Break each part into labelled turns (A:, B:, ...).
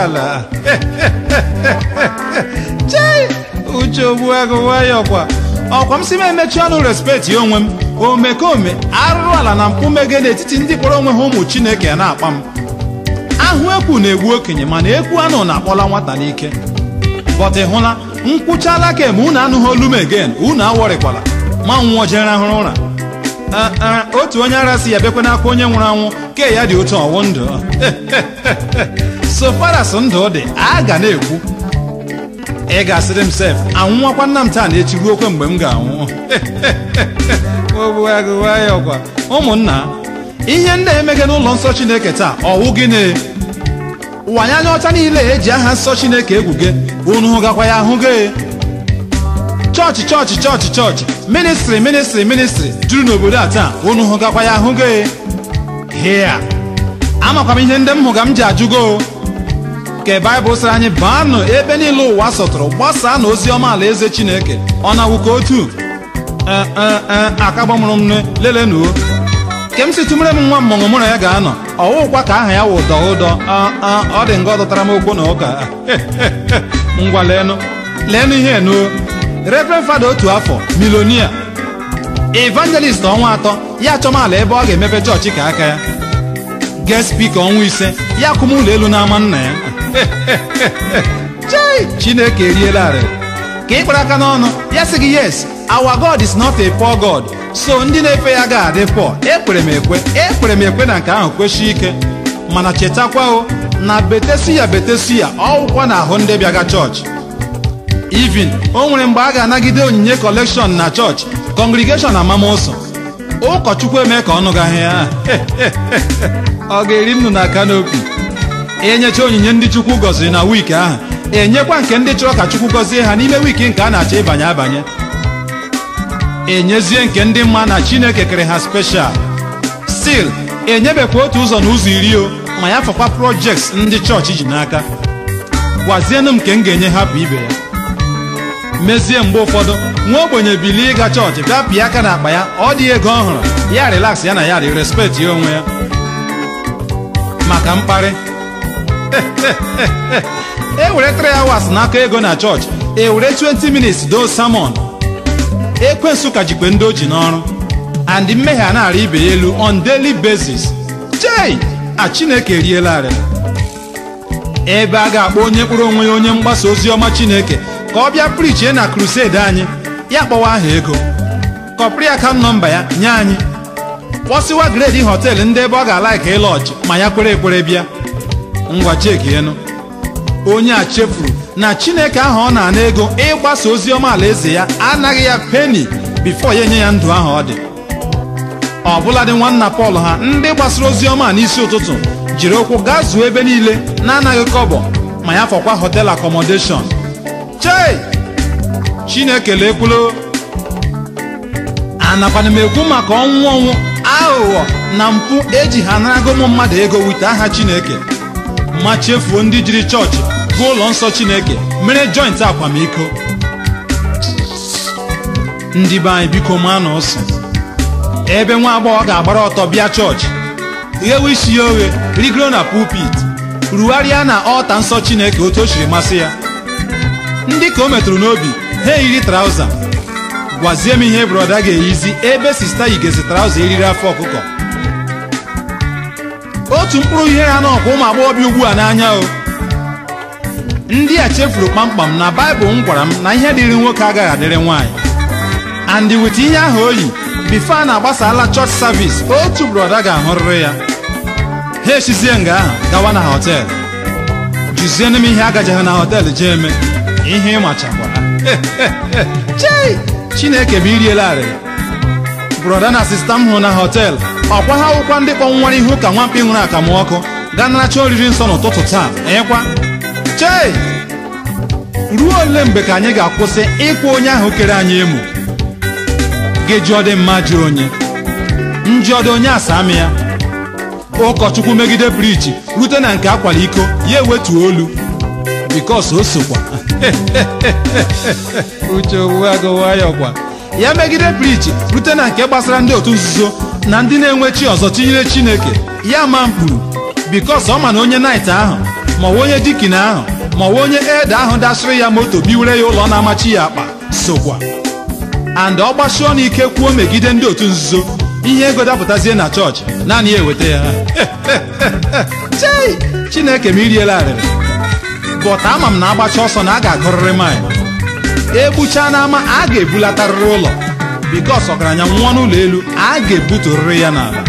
A: ala chei uche ogbuagụ nwayọ ọkwa m si m emechi ọnụ respect ya onwe m omekome arụrụ ala na mpụ mege n'etiti ndị kpọrọ onwe ha ụmụ Chineke na-akpa m ahụ ekwu na-egbu okenye mana ekwu anụ na-akpọla nwata n'ike bọta ịhụla nkwụchala ka eme unu anụghị olu m again unu awọrịkwala ma nwụọ jere ahụrụ ụra otu onye ara si ya bekwe n'aka onye nwụrụ anwụ ke ya dị otu ọwụ ndụ so far as ndụ dị a ga na-ekwu ị ga-asịrị m sef anwụnwakwa nna m taa na-echi ruo okwe mgbe m ga-anwụ ogbuagụwayọkwa ụmụnna ihe ndị emege n'ụlọ nsọ Chineke taa ọwụ gịnị wanye anya ọcha niile eji aha nsọ Chineke egwuge unu hụgakwa ya ahụge chọọchị ministri juru n'obodo a taa unu hụgakwa ya ahụge hea amakwa m ihe ndị m hụga m ji ajụgo ke Baịbụl sịrị anyị baanụ ebe niile ụwa sọtụrụ gbasaa na ozi ọma alaeze Chineke ọ na-awụ ka otu aka gbamụrụ m lelenụo ke m si tụmere m nwa mmọnwụ mụ na ya ga-anọ ọwụkwa ka aha ya wụ ụdọ ọ dị nga ọ dọtara m okwu na ụka ngwa leenụ ihe nuo Reverend Fada otu afọ milonia evangelist ọnwa 3 ya achọmala ebe ọ ga-emepe chọọchị ka aka ya guest speaker ọnwa 5 ya akụm ụlọ elu n'ama nna ya Chineke eriela arịrị ka ị kpara aka n'ọnụ ya sị gị yes our God is not a poor God so ndị na-efe ya ga-adị poor ekpere m ekwe na nke ahụ kweshi ike mana chetakwa o na betesuya ọwụkwa na ahụ ndị bịaga chọọchị even o nwere mgbe a ga-anagide onyinye collection na chọọchị congregation amamụsọ ụkọchukwu eme ka ọnụ gaghị ya ọ ga-eri nnu na kanopi enyecha onyinye ndị Chukwu gọziri na wiiki ahụ enyekwa nke ndị chọrọ ka Chukwu gọzie ha n'ime wiiki nke a na-achọ ịbanye abanye enyezie nke ndị mma na Chineke kere ha special still enyebekwa otu ụzọ na ụzọ 10 ma ya fọkwa projects ndị chọọchị ji n'aka gwazienụ m nke m ga-enye hapụ ibe ya mezie mgbe ụfọdụ nwa ogbenye bilie ịga chọọchị bịa pịa aka na akpa ya ọ dị ego ọhụrụ ya relax ya na ya dị respect ya onwe ya maka mkparị ewere 3 hours n'aka ego na chọọchị ewere 20 minutes do sermon ekwensu ka jikwe ndị oji n'ọrụ and mmehie a na-arị ibe ya elu on daily basis chei Chineke eriela arịrị ebe a ga-akpọ onye kpụrụ onwe ya onye mgbasa ozi ọma Chineke ka ọ bịa prichie na crusade anyị ya kpọwa aha ego kọpịrị account nọmba ya nye anyị kpọsịwa grade họteelụ ndị ebe ọ ga-alaika ịlọji ma ya kwere ekwere bịa ngwa cheki enu onye a chefuru na Chineke ahụ ọ na-ana ego ịgbasa ozi ọma alaeze ya anaghị ya peni bifo ya enye ya ndụ ahụ ọ dị ọbụladị nwanna Pọl ha ndị gbasara ozi ọma n'isi ụtụtụ jiri ụkwụ gaa zuo ebe niile na-anaghị kọbọ ma ya fọkwa hotel accommodation chei Chineke lekwulo anakwana m ekwu maka ọnwụ aghụghọ na mpụ eji ha narago ụmụ mmadụ ego wite aha Chineke ma chefuo ndị jiri chọọchị gaa ụlọ nsọ Chineke mere joint akwamiko ndị be anyị biko maa na ọsọ ebe nwa agbọghọ ga-agbara ọtọ bịa chọọchị ghewe isi ya oghe rigoro na pulpit rugharịa na ọta nsọ Chineke otu o siri masị ya ndị ka o metụrụ n'obi ha eyiri trauza gwazie m ihe broda ga-eyizi ebe sista yigezi trauza eriri afọ ọkụkọ otu mkpụrụ ihe ha n'ọkwa ụmụ agbọghọbịa ugbu a n'anya o ndị a chefuru kpamkpam na Baịbụl m gwara m na ihe dịrị nwoke agaghị adịrị nwaanyị and with ihe ahụ oyi bifo a na-agbasala church service otu broda ga-ahụrịrị ya ha echizie nga ahụ gawa na họtel jụzienụ m ihe agajeghị na họtel jee eme ihe ịmachakwara chei Chineke bụ iriela arịrị broda na sista m hụrụ na họtel ọkwa ha ụkwa ndị kpọnwụwara ihu ka nwamkpi nwụrụ akamụ ọkụ gaa naracha oriri nsọ n'ụtụtụ taa enyekwa chei ruo ole mgbe ka anyị ga-akwụsị ịkwa onye ahụ kere anyị emo gejọdị mma ji onye njọdị onye asamị ya ụkọchukwu megide prichi rute na nke akwara iko ya ewetu olu bikos o sokwa uche ogbuagụwayọkwa ya megide prichi rute na nke gbasara ndị otu nzuzo na ndị na-enwe chi ọzọ tinyere Chineke ya ma mkpuru bikos ọ ma na onye naịt ahụ ma onye dikin ahụ ma onye ede ahụ dasịrị ya moto biwere ya ụlọ na-amachi ya akpa sokwa. and ọ gbasịọ n'ike kwuo megide ndị otu nzuzo, ihe ego dapụtazie na chọọchị naanị ya eweta ya. Chineke m iriela arịrị. bọta ama m na agbacha ọsọ na a ga-agụrịrị maịl, egbucha n'ama a ga-ebulatarịrị ụlọ, bikos ọgaranya nwụọ n'ụlọ elu a ga-ebuturịrị ya n'ala.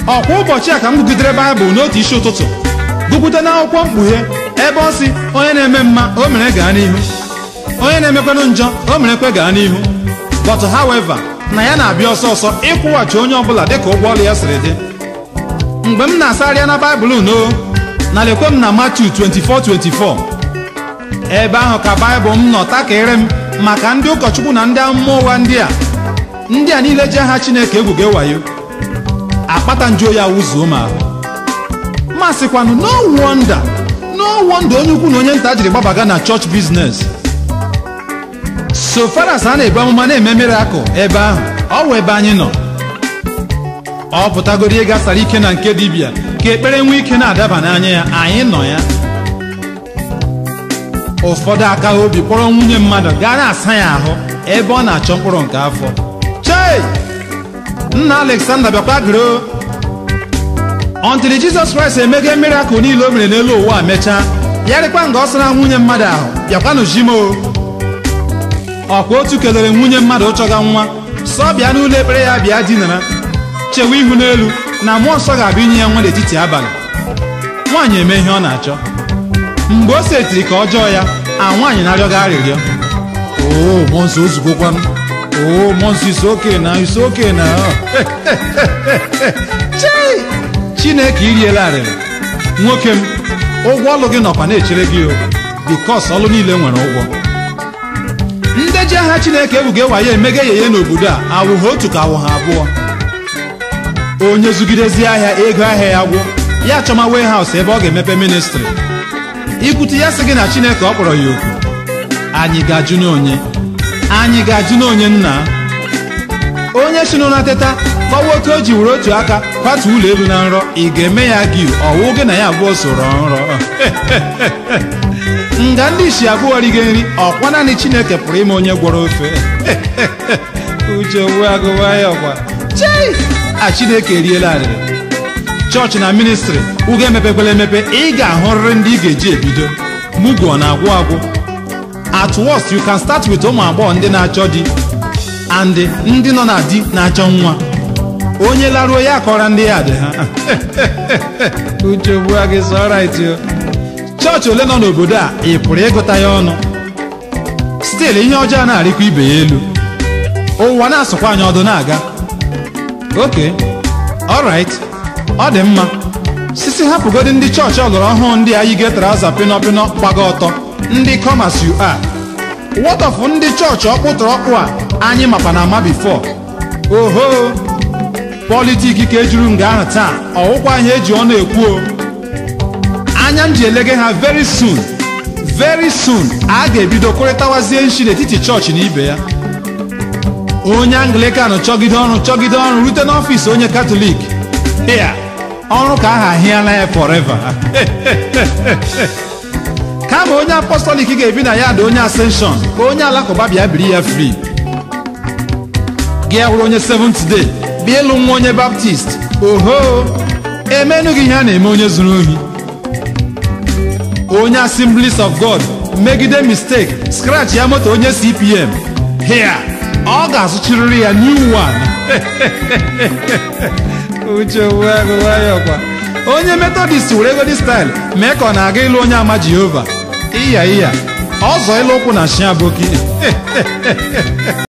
A: ọkwa ụbọchị a ka m gụgidere Baịbụl n'otu isi ụtụtụ, gụpụta n'akwụkwọ mkpughe ebe ọ sị onye na-eme mma o mere gaa n'ihu, onye na-emekwanụ njọ o merekwe gaa n'ihu. but however na ya na-abịa ọsọ ọsọ ịkwụghachi onye ọbụla dịka ụgwọ ọrụ ya siri dị. mgbe m na-asarịa na Baịbụl na lekwe m na Matiu 24:24, ebe ahụ ka Baịbụl m nọ takịrị m maka ndị ụkọchukwu na ndị amụma ụgha ndị a niile ji aha Chineke egwuge wayo, akpata nju ya wụzuo m ahụ. masịkwanụ no wonder onye ukwu na onye nta jiri gbabaga na church business. so far as a na-ebu amụma na-eme miracle ebe ahụ, ọ wụ ebe anyị nọ. ọ pụtagoro ihe gasara ike na nke dibịa ka ekpere nwee ike na-adaba n'anya ya, anyị nọ ya. ụfọdụ aka obi kpọrọ nwunye mmadụ gaa na-asa ya ahụ ebe ọ na-achọ mkpụrụ nke afọ. chei nna Alexander bịakwa gịrị until Jesus Christ emege miracle niile o mere n'elu ụwa mechaa, ya rịkwa nga ọ sara nwunye mmadụ ahụ bịakwanụ jimo. ọkwa otu kelere nwunye mmadụ chọga nwa, sọ bịa n'ụlọ ekpere ya bịa dinara, chewe ihu n'elu na mmụọ nsọ ga-abịa inye ya nwa n'etiti abalị. nwaanyị eme ihe ọ na-achọ. mgbe o setiri ka ọjọọ ya, nwaanyị na-arịọga arịrịọ. mmụọ nsọ ozugokwanụ. mmụọ nsọ isi oke na Chineke iriela arịrị. nwoke m, ụgwọ ọlụ gị nọkwa na-echere gị o, bikos ọlụ niile nwere ụgwọ. ndị ji aha Chineke egwuge wayo emege yeye n'obodo a awụghị otu ka awụha abụọ. onye zugidezi ahịa ego ahịa ya gwụ, ya chọma warehouse ebe ọ ga-emepe ministri. ikwute ya sị gị na Chineke ọ kpọrọ ya oku. anyị ga-ajụ n'onye nna onye si n'ụra teta gbawa oke o ji were otu aka kwatu ụlọ elu na nrọ, ị ga-eme ya gị ọwụ gị na ya abụọ soro nrọ. nga ndị isi abụọ rigo nri, ọkwa naanị Chineke pụrụ ime onye gwọrọ ofe. uche agụwa ya ọkwa Chineke eriela arịrị. chọọchị na ministri ụga emepekwala emepe, ị ga-ahụrịrị ndị ị ga-eji ebido. mugu ọ na-agwụ agwụ. at worst you can start with ụmụ agbọghọ ndị na-achọ di and ndị nọ na di na-achọ nwa. onye laruo ya kọrọ ndị ya dị ha. uche gbuo gị sọrit. chọọchị ole nọ n'obodo a ị pụrụ ịgụta ya ọnụ? stil ihe ọjọọ na-arịkwa ibe ya elu, ụwa na-asụkwa anyị ọdụ na-aga. oke alright, ọ dị mma. sisi hapụgodi ndị chọọchị ọlụrụ ọhụụ ndị a yige traụza pịnọpịnọ gbaga ọtọ, ndị come as you are. what of ndị chọọchị ọkpụtọrọ ọkpụ a anyị makwa na ama before? oho, politiki ka ejuru nga ahụ taa, ọwụkwa ihe eji ọnụ ekwu o. anya m ji elege ha very soon a ga-ebido kụrịtawazie nshi n'etiti chọọchị na ibe ya. onye Anglican chọgide ọrụ rute n'ọfịs onye Katọlik, ya ọrụ ka aha ahịala ya forever. kama onye apọstọlik ga-ebi na ya dị onye Ascension, ka onye alakụba bịa biri ya free. gị hụrụ onye Seventh Day bịa ịlụ nwa onye Baptist, oho, emenụ gị ihe a na-eme onye zuru ohi. onye Assemblies of God megide mistake scratch ya moto onye CPM, here ọ ga-azụchirịrị ya new one. uche ọkwa onye Methodist were ego dị style mee ka ọ na-aga ịlụ onye ama Jehova. iya ọzọ ịlụ ụkwụ na shiaboki.